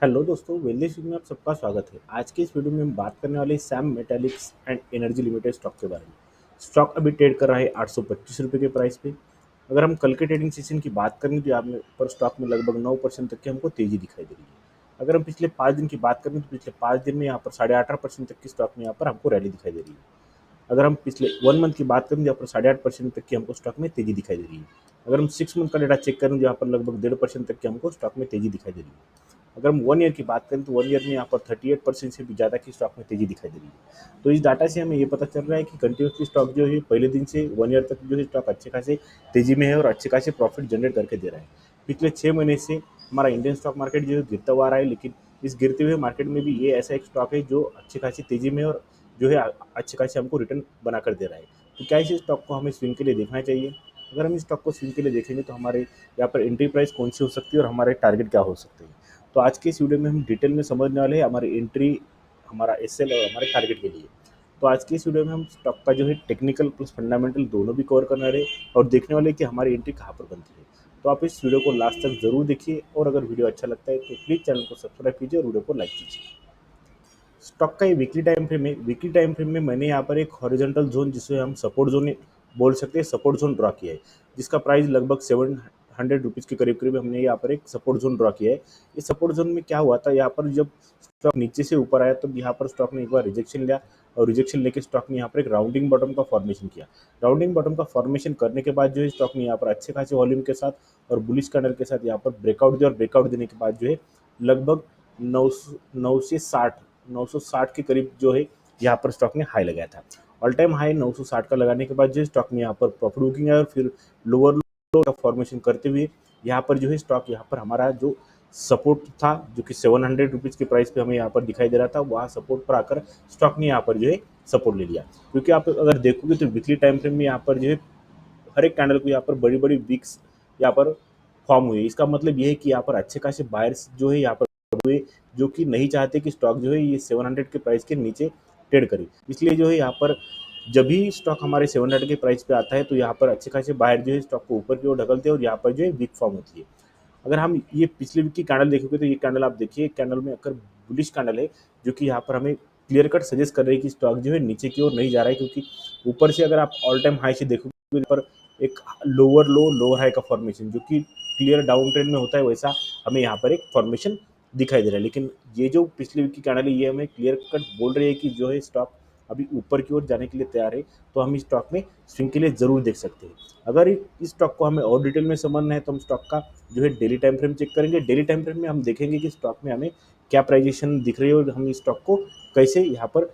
Hello दोस्तों, wealthy swing में आप सबका स्वागत है। आज की इस वीडियो में हम बात करने वाले हैं Sam Metallics and Energy Limited stock के बारे में। स्टॉक अभी ट्रेड कर रहा है 825 रुपये के प्राइस पे। अगर हम कल के ट्रेडिंग सेशन की बात करें तो यहाँ पर स्टॉक में लगभग 9% तक की हमको तेजी दिखाई दे रही है। अगर हम पिछले 5 दिन की बात करें तो पिछले 5 दिन में यहाँ पर 8.5% तक की स्टॉक में यहाँ पर हमको रैली दिखाई दे रही है। अगर हम पिछले 1 मंथ की बात करें, जहाँ पर 8.5% तक की हमको स्टॉक में तेजी दिखाई दे रही है। अगर हम 6 मंथ का डेटा चेक करें, जहाँ पर लगभग 1.5% तक की हमको स्टॉक में तेजी दिखाई दे रही है। अगर हम 1 ईयर की बात करें तो 1 ईयर में यहाँ पर 38% से भी ज़्यादा की स्टॉक में तेजी दिखाई दे रही है। तो इस डाटा से हमें ये पता चल रहा है कि कंटिन्यूसली स्टॉक जो है पहले दिन से 1 ईयर तक जो है स्टॉक अच्छे खासे तेजी में है और अच्छे खासे प्रॉफिट जनरेट करके दे रहा है। पिछले 6 महीने से हमारा इंडियन स्टॉक मार्केट जो है गिरता हुआ आ रहा है, लेकिन इस गिरते हुए मार्केट में भी ये ऐसा एक स्टॉक है जो अच्छी खासी तेजी में है और जो है अच्छे खासे हमको रिटर्न बनाकर दे रहा है। तो क्या इस स्टॉक को हमें स्विंग के लिए देखना चाहिए? अगर हम इस स्टॉक को स्विंग के लिए देखेंगे तो हमारे यहाँ पर एंट्री प्राइस कौन सी हो सकती है और हमारे टारगेट क्या हो सकते हैं। तो आज के इस वीडियो में हम डिटेल में समझने वाले हैं हमारी एंट्री, हमारा एसएल और हमारे टारगेट के लिए। तो आज की इस वीडियो में हम स्टॉक का जो है टेक्निकल प्लस फंडामेंटल दोनों भी कवर करने वाले हैं और देखने वाले हैं कि हमारी एंट्री कहाँ पर बनती है। तो आप इस वीडियो को लास्ट तक जरूर देखिए और अगर वीडियो अच्छा लगता है तो प्लीज़ चैनल को सब्सक्राइब कीजिए और वीडियो को लाइक कीजिए। स्टॉक का ये वीकली टाइम फ्रेम है। वीकली टाइम फ्रेम में मैंने यहाँ पर एक हॉरिजॉन्टल जोन, जिसे हम सपोर्ट जोन बोल सकते हैं, सपोर्ट जोन ड्रॉ किया है, जिसका प्राइस लगभग 700 रुपीज़ के करीब करीब हमने यहाँ पर एक सपोर्ट जोन ड्रॉ किया है। इस सपोर्ट जोन में क्या हुआ था, यहाँ पर जब स्टॉक नीचे से ऊपर आया तो यहाँ पर स्टॉक ने एक बार रिजेक्शन लिया और रिजेक्शन लेके स्टॉक ने यहाँ पर एक राउंडिंग बॉटम का फॉर्मेशन किया। राउंडिंग बॉटम का फॉर्मेशन करने के बाद जो है स्टॉक ने यहाँ पर अच्छे खासे वॉल्यूम के साथ और बुलिश कैंडल के साथ यहाँ पर ब्रेकआउट दिया और ब्रेकआउट देने के बाद जो है लगभग 960 के करीब जो है यहाँ पर स्टॉक ने हाई लगाया था। ऑल टाइम हाई 960 का लगाने के बाद जो है स्टॉक में यहाँ पर प्रॉफिट बुकिंग है और फिर लोअर लो का फॉर्मेशन करते हुए यहाँ पर जो है स्टॉक यहाँ पर हमारा जो सपोर्ट था, जो कि 700 रुपीज़ के प्राइस पे हमें यहाँ पर दिखाई दे रहा था, वहाँ सपोर्ट पर आकर स्टॉक ने यहाँ पर जो है सपोर्ट ले लिया। क्योंकि आप अगर देखोगे तो वीकली टाइम फ्रेम में यहाँ पर जो है हर एक कैंडल को यहाँ पर बड़ी बड़ी विक्स यहाँ पर फॉर्म हुई है। इसका मतलब ये है कि यहाँ पर अच्छे खासे बायर्स जो है यहाँ पर हुए, जो कि नहीं चाहते कि स्टॉक जो है ये 700 के प्राइस के नीचे ट्रेड करे। इसलिए जो है यहाँ पर जब भी स्टॉक हमारे 700 के प्राइस पे आता है तो यहाँ पर अच्छे खासे बायर जो है स्टॉक को ऊपर की ओर ढकलते हैं और यहाँ पर जो है वीक फॉर्म होती है। अगर हम ये पिछले वीक की कैंडल देखोगे तो ये कैंडल आप देखिए, कैंडल में अगर बुलिश कैंडल है, जो कि यहाँ पर हमें क्लियर कट सजेस्ट कर रही है कि स्टॉक जो है नीचे की ओर नहीं जा रहा है। क्योंकि ऊपर से अगर आप ऑल टाइम हाई से देखोगे पर एक लोअर लो लोअर हाई का फॉर्मेशन, जो कि क्लियर डाउन ट्रेंड में होता है, वैसा हमें यहाँ पर एक फॉर्मेशन दिखाई दे रहा है। लेकिन ये जो पिछले वीक की कैंडल है ये हमें क्लियर कट बोल रही है कि जो है स्टॉक अभी ऊपर की ओर जाने के लिए तैयार है। तो हम इस स्टॉक में स्विंग के लिए ज़रूर देख सकते हैं। अगर इस स्टॉक को हमें और डिटेल में समझना है तो हम स्टॉक का जो है डेली टाइम फ्रेम चेक करेंगे। डेली टाइम फ्रेम में हम देखेंगे कि स्टॉक में हमें क्या प्राइजेशन दिख रही है और हम इस स्टॉक को कैसे यहाँ पर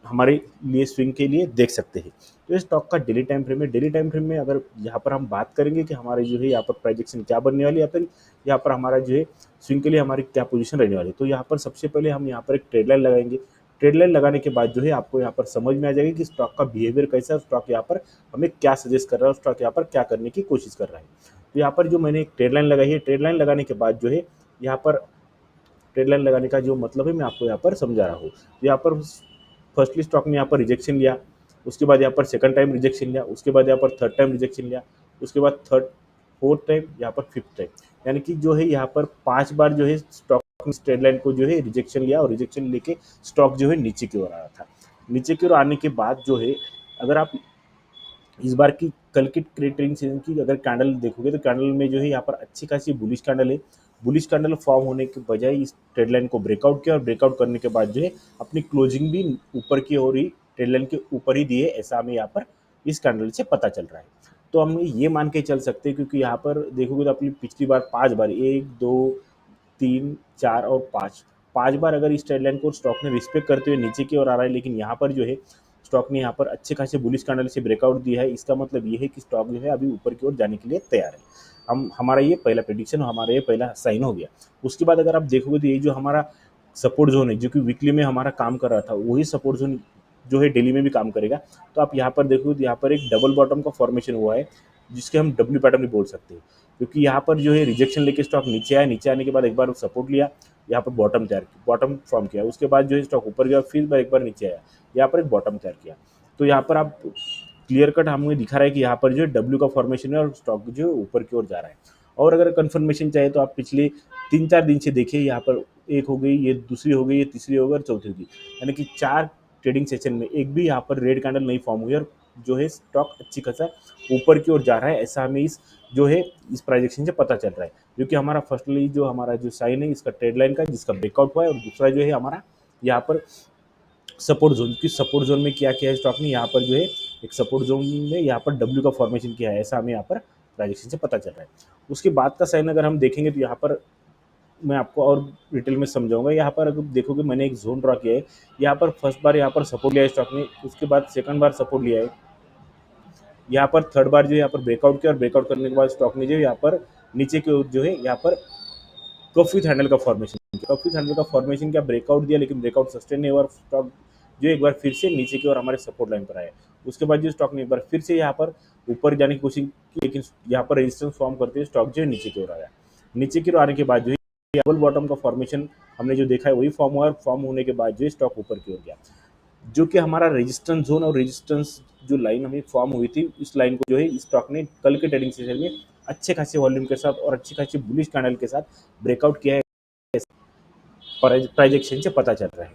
हमारे लिए स्विंग के लिए देख सकते हैं। तो ये स्टॉक का डेली टाइम फ्रेम है। डेली टाइम फ्रेम में अगर यहाँ पर हम बात करेंगे कि हमारे जो है यहाँ पर प्राइजेक्शन क्या बनने वाली है या फिर यहाँ पर हमारा जो है स्विंग के लिए हमारी क्या पोजीशन रहने वाली है, तो यहाँ पर सबसे पहले हम यहाँ पर एक ट्रेड लाइन लगाएंगे। ट्रेड लाइन लगाने के बाद जो है आपको यहाँ पर समझ में आ जाएगी कि स्टॉक का बिहेवियर कैसा है, स्टॉक यहाँ पर हमें क्या सजेस्ट कर रहा है, स्टॉक यहाँ पर क्या करने की कोशिश कर रहा है। तो यहाँ पर जो मैंने एक ट्रेड लाइन लगाई है, ट्रेड लाइन लगाने के बाद जो है यहाँ पर ट्रेड लाइन लगाने का जो मतलब है मैं आपको यहाँ पर समझा रहा हूँ। तो यहाँ पर फर्स्टली स्टॉक ने यहाँ पर रिजेक्शन लिया, उसके बाद यहाँ पर सेकंड टाइम रिजेक्शन लिया, उसके बाद यहाँ पर थर्ड टाइम रिजेक्शन लिया, उसके बाद थर्ड फोर्थ टाइम, यहाँ पर फिफ्थ टाइम, यानी कि जो है यहाँ पर 5 बार जो है स्टॉक ट्रेड लाइन को जो है रिजेक्शन लिया और रिजेक्शन लेके स्टॉक जो है नीचे की ओर आ रहा था। नीचे की ओर आने के बाद जो है अगर आप इस बार की कल की ट्रेडिंग सीजन की अगर कैंडल देखोगे तो कैंडल में जो है यहाँ पर अच्छी खासी बुलिश कैंडल है। बुलिश कैंडल फॉर्म होने के बजाय इस ट्रेड लाइन को ब्रेकआउट किया और ब्रेकआउट करने के बाद जो है अपनी क्लोजिंग भी ऊपर की ओर ही ट्रेड लाइन के ऊपर ही दी है, ऐसा हमें यहाँ पर इस कैंडल से पता चल रहा है। तो हम ये मान के चल सकते हैं, क्योंकि यहाँ पर देखोगे तो अपनी पिछली बार 5 बार, 1 2 3 4 और 5, 5 बार अगर इस ट्रेड लाइन को स्टॉक ने रिस्पेक्ट करते हुए नीचे की ओर आ रहा है, लेकिन यहाँ पर जो है स्टॉक ने यहाँ पर अच्छे खासे बुलिश कैंडल से ब्रेकआउट दिया है। इसका मतलब ये है कि स्टॉक जो है अभी ऊपर की ओर जाने के लिए तैयार है। हम हमारा ये पहला प्रेडिक्शन, हमारा ये पहला साइन हो गया। उसके बाद अगर आप देखोगे तो ये जो हमारा सपोर्ट जोन है, जो कि वीकली में हमारा काम कर रहा था, वही सपोर्ट जोन जो है डेली में भी काम करेगा। तो आप यहाँ पर देखोगे तो यहाँ पर एक डबल बॉटम का फॉर्मेशन हुआ है, जिसके हम डब्ल्यू पैटर्न भी बोल सकते हैं। क्योंकि यहाँ पर जो है रिजेक्शन लेके स्टॉक नीचे आया, नीचे आने के बाद एक बार सपोर्ट लिया, यहाँ पर बॉटम तैयार किया, बॉटम फॉर्म किया, उसके बाद जो है स्टॉक ऊपर गया, फिर एक बार नीचे आया, यहाँ पर एक बॉटम तैयार किया। तो यहाँ पर आप क्लियर कट हमें दिखा रहा है कि यहाँ पर जो है डब्ल्यू का फॉर्मेशन है और स्टॉक जो है ऊपर की ओर जा रहा है। और अगर कंफर्मेशन चाहिए तो आप पिछले 3-4 दिन से देखिए, यहाँ पर एक हो गई, ये दूसरी हो गई, ये तीसरी हो गई और चौथी हो गई, यानी कि 4 ट्रेडिंग सेशन में एक भी यहाँ पर रेड कैंडल नहीं फॉर्म हुई और जो है स्टॉक अच्छी खासा ऊपर की ओर जा रहा है, ऐसा हमें इस जो है इस प्राइजेक्शन से पता चल रहा है। क्योंकि हमारा फर्स्टली जो हमारा जो साइन है इसका ट्रेड लाइन का, जिसका ब्रेकआउट हुआ है, और दूसरा जो है हमारा यहाँ पर सपोर्ट जोन की, सपोर्ट जोन में क्या किया है स्टॉक ने, यहाँ पर जो है एक सपोर्ट जोन में यहाँ पर डब्ल्यू का फॉर्मेशन किया है, ऐसा हमें यहाँ पर प्राइजेक्शन से पता चल रहा है। उसके बाद का साइन अगर हम देखेंगे तो यहाँ पर मैं आपको और डिटेल में समझाऊंगा। यहाँ पर अगर देखोगे मैंने एक जोन ड्रॉ किया है, यहाँ पर फर्स्ट बार यहाँ पर सपोर्ट लिया है स्टॉक ने, उसके बाद सेकंड बार सपोर्ट लिया है, यहाँ पर थर्ड बार जो है यहाँ पर ब्रेकआउट किया और ब्रेकआउट करने के बाद स्टॉक ने जो यहाँ पर नीचे की ओर जो है यहाँ पर कॉफी हैंडल का फॉर्मेशन किया, कॉफी हैंडल का फॉर्मेशन किया, ब्रेकआउट दिया, लेकिन ब्रेकआउट सस्टेन नहीं हुआ और स्टॉक जो एक बार फिर से नीचे की ओर हमारे सपोर्ट लाइन पर आया। उसके बाद जो स्टॉक ने एक बार फिर से यहाँ पर ऊपर जाने की कोशिश की, लेकिन यहाँ पर रेजिस्टेंस फॉर्म करते हुए स्टॉक जो है नीचे की ओर आया। नीचे की ओर आने के बाद जो है डबल बॉटम का फॉर्मेशन हमने जो देखा है वही फॉर्म हुआ, और फॉर्म होने के बाद जो है स्टॉक ऊपर की ओर गया, जो कि हमारा रेजिस्टेंस जोन और रेजिस्टेंस जो लाइन हमें फॉर्म हुई थी, इस लाइन को जो है स्टॉक ने कल के ट्रेडिंग सेशन में अच्छे खासे वॉल्यूम के साथ और अच्छी खासी बुलिश कैंडल के साथ ब्रेकआउट किया है, प्राइजेक्शन से पता चल रहा है।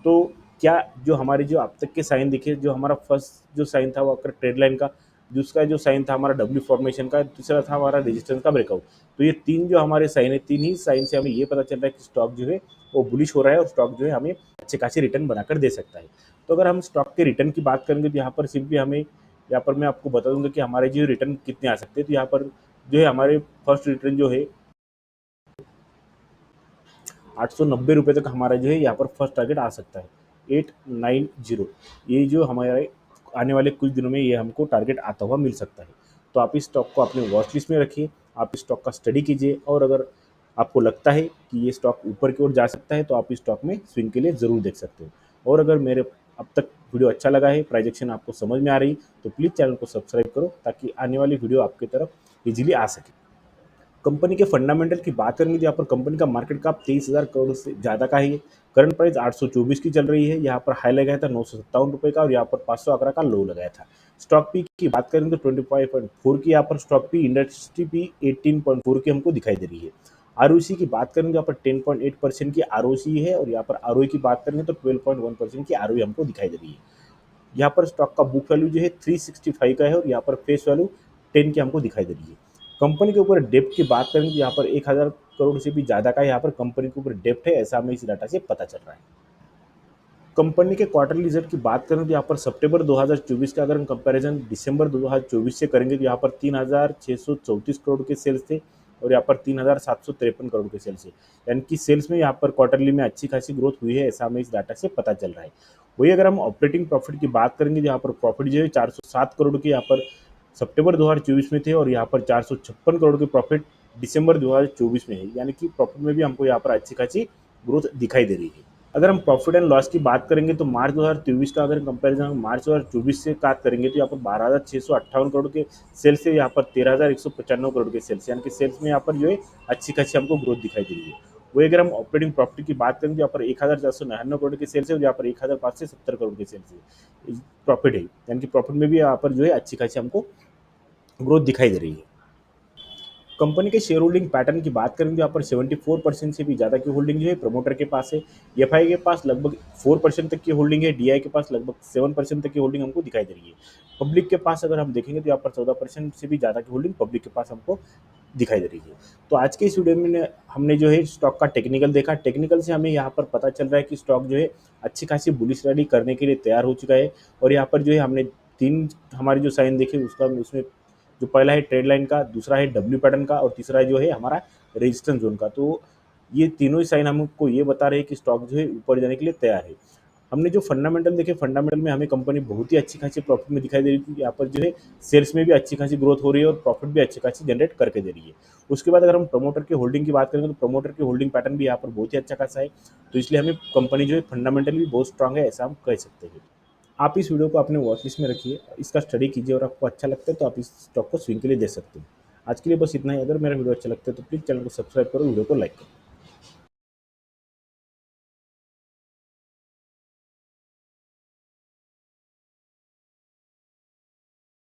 तो क्या जो हमारे जो अब तक के साइन दिखे, जो हमारा फर्स्ट जो साइन था वो आपका ट्रेड लाइन का, दूसरा जो साइन था हमारा डब्ल्यू फॉर्मेशन का, तीसरा था हमारा रेजिस्टेंस का ब्रेकआउट। तो ये तीन जो हमारे साइन है, तीन ही साइन से हमें ये पता चल रहा है कि स्टॉक जो है वो बुलिश हो रहा है और स्टॉक जो है हमें अच्छे खासे रिटर्न बनाकर दे सकता है। तो अगर हम स्टॉक के रिटर्न की बात करेंगे तो यहाँ पर सिंपली हमें, यहाँ पर मैं आपको बता दूंगा कि हमारे जो रिटर्न कितने आ सकते हैं। तो यहाँ पर जो है हमारे फर्स्ट रिटर्न जो है 890 रुपये तक हमारा जो है यहाँ पर फर्स्ट टारगेट आ सकता है, 890। ये जो हमारे आने वाले कुछ दिनों में ये हमको टारगेट आता हुआ मिल सकता है। तो आप इस स्टॉक को अपने वॉच लिस्ट में रखिए, आप इस स्टॉक का स्टडी कीजिए, और अगर आपको लगता है कि ये स्टॉक ऊपर की ओर जा सकता है तो आप इस स्टॉक में स्विंग के लिए ज़रूर देख सकते हो। और अगर मेरे अब तक वीडियो अच्छा लगा है, प्राइजेक्शन आपको समझ में आ रही, तो प्लीज़ चैनल को सब्सक्राइब करो ताकि आने वाली वीडियो आपकी तरफ ईजिली आ सके। कंपनी के फंडामेंटल की बात करेंगे तो यहाँ पर कंपनी का मार्केट कैप 23,000 करोड़ से ज़्यादा का ही है। करंट प्राइस 824 की चल रही है। यहाँ पर हाई लगाया था 957 रुपये का, और यहाँ पर 511 का लो लगाया था। स्टॉक पी की बात करेंगे तो 25.4 की यहाँ पर स्टॉक पी, इंडस्ट्री पी 18.4 की हमको दिखाई दे रही है। आरओसी की बात करेंगे तो यहाँ पर 10.8% की आरओसी है, और यहाँ पर आरओई की बात करेंगे तो 12.1% की आरओई हमको दिखाई दे रही है। यहाँ पर स्टॉक का बुक वैल्यू जो है 365 का है, और यहाँ पर फेस वैल्यू 10 की हमको दिखाई दे रही है। कंपनी के ऊपर डेप्ट की बात करेंगे तो यहाँ पर 1000 करोड़ से भी ज़्यादा का यहाँ पर कंपनी के ऊपर डेप्ट है, ऐसा हमें इस डाटा से पता चल रहा है। कंपनी के क्वार्टरली रिजल्ट की बात करें तो यहाँ पर सितंबर 2024 का अगर हम कंपैरिजन दिसंबर 2024 से करेंगे तो यहाँ पर 3634 करोड़ के सेल्स थे, और यहाँ पर 3753 करोड़ के सेल्स है, यानी कि सेल्स में यहाँ पर क्वार्टरली में अच्छी खासी ग्रोथ हुई है, ऐसा हमें इस डाटा से पता चल रहा है। वही अगर हम ऑपरेटिंग प्रॉफिट की बात करेंगे तो यहाँ पर प्रॉफिट जो है 407 करोड़ के यहाँ पर सितंबर 2024 में थे, और यहाँ पर 456 करोड़ के प्रॉफिट दिसंबर 2024 में है, यानी कि प्रॉफिट में भी हमको यहाँ पर अच्छी खासी ग्रोथ दिखाई दे रही है। अगर हम प्रॉफिट एंड लॉस की बात करेंगे तो मार्च 2023 का अगर कंपैरिजन मार्च 2024 से बात करेंगे तो यहाँ पर 12,658 करोड़ के सेल्स से यहाँ पर 13,195 करोड़ के सेल्स, यानी कि सेल्स में यहाँ पर जो है अच्छी खासी हमको ग्रोथ दिखाई दे रही है। वही अगर हम ऑपरेटिंग प्रॉफिट की बात करेंगे तो यहाँ पर 1,499 करोड़ के सेल्स है, और यहाँ पर 1,570 करोड़ के सेल्स है प्रॉफिट है, यानी कि प्रॉफिट में भी यहाँ पर जो है अच्छी खासी हमको ग्रोथ दिखाई दे रही है। कंपनी के शेयर होल्डिंग पैटर्न की बात करेंगे तो यहाँ पर 74% से भी ज़्यादा की होल्डिंग जो है प्रमोटर के पास है। एफआई के पास लगभग 4% तक की होल्डिंग है। डीआई के पास लगभग 7% तक की होल्डिंग हमको दिखाई दे रही है। पब्लिक के पास अगर हम देखेंगे तो यहाँ पर 14% से भी ज़्यादा की होल्डिंग पब्लिक के पास हमको दिखाई दे रही है। तो आज के इस वीडियो में हमने जो है स्टॉक का टेक्निकल देखा। टेक्निकल से हमें यहाँ पर पता चल रहा है कि स्टॉक जो है अच्छी खासी बुलिश रैली करने के लिए तैयार हो चुका है, और यहाँ पर जो है हमने तीन हमारे जो साइन देखे उसका उसमें जो पहला है ट्रेड लाइन का, दूसरा है डब्ल्यू पैटर्न का, और तीसरा जो है हमारा रेजिस्टेंस जोन का। तो ये तीनों ही साइन हमको ये बता रहे हैं कि स्टॉक जो है ऊपर जाने के लिए तैयार है। हमने जो फंडामेंटल देखे, फंडामेंटल में हमें कंपनी बहुत ही अच्छी खासी प्रॉफिट में दिखाई दे रही थी। यहाँ पर जो है सेल्स में भी अच्छी खासी ग्रोथ हो रही है और प्रॉफिट भी अच्छी खासी जनरेट करके दे रही है। उसके बाद अगर हम प्रमोटर की होल्डिंग की बात करेंगे तो प्रमोटर की होल्डिंग पैटर्न भी यहाँ पर बहुत ही अच्छा खासा है। तो इसलिए हमें कंपनी जो है फंडामेंटली भी बहुत स्ट्रांग है, ऐसा हम कह सकते हैं। आप इस वीडियो को अपने वॉच लिस्ट में रखिए, इसका स्टडी कीजिए, और आपको अच्छा लगता है तो आप इस स्टॉक को स्विंग के लिए दे सकते हैं। आज के लिए बस इतना ही। अगर मेरा वीडियो अच्छा लगता है तो प्लीज़ चैनल को सब्सक्राइब करो, वीडियो को लाइक करो।